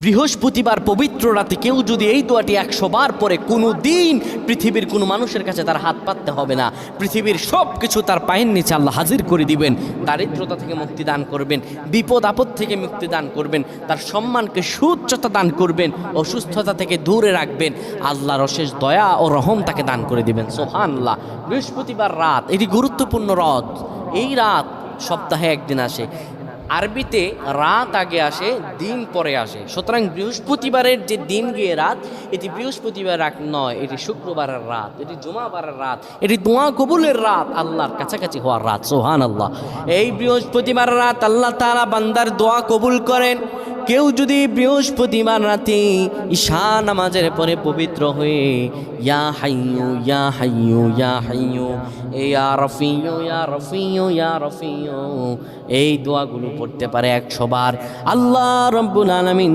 বৃহস্পতিবার পবিত্র রাতে কেউ যদি এই দোয়াটি 100 বার পরে কোনো দিন পৃথিবীর কোনো মানুষের কাছে তার হাত পাততে হবে না। পৃথিবীর সব কিছু তার পায়ের নিচে আল্লাহ হাজির করে দিবেন। দারিদ্রতা থেকে মুক্তি দান করবেন, বিপদ আপদ থেকে মুক্তি দান করবেন, তার সম্মানকে সুউচ্চতা দান করবেন, অসুস্থতা থেকে দূরে রাখবেন। আল্লাহর অশেষ দয়া ও রহম তাকে দান করে দিবেন। সুবহানাল্লাহ। বৃহস্পতিবার রাত এটি গুরুত্বপূর্ণ রাত। এই রাত সপ্তাহে একদিন আসে। আরবিতে রাত আগে আসে, দিন পরে আসে। সুতরাং বৃহস্পতিবারের যে দিন গিয়ে রাত, এটি বৃহস্পতিবার রাত নয়, এটি শুক্রবারের রাত, এটি জুমাবারের রাত, এটি দোয়া কবুলের রাত, আল্লাহর কাছাকাছি হওয়ার রাত। সুবহানাল্লাহ। এই বৃহস্পতিবার রাত আল্লাহ তাআলা বান্দার দোয়া কবুল করেন। কেউ যদি বৃহস্পতিবার রাতে ঈশা নামাজের পরে পবিত্র হয়ে ইয়া হাইয়ু ইয়া হাইয়ু ইয়া হাইয়ু ইয়া রফিয়ু ইয়া রফিয়ু ইয়া রফিয়ু এই দোয়াগুলো পড়তে পারে 100 বার, আল্লাহ রাব্বুল আলামিন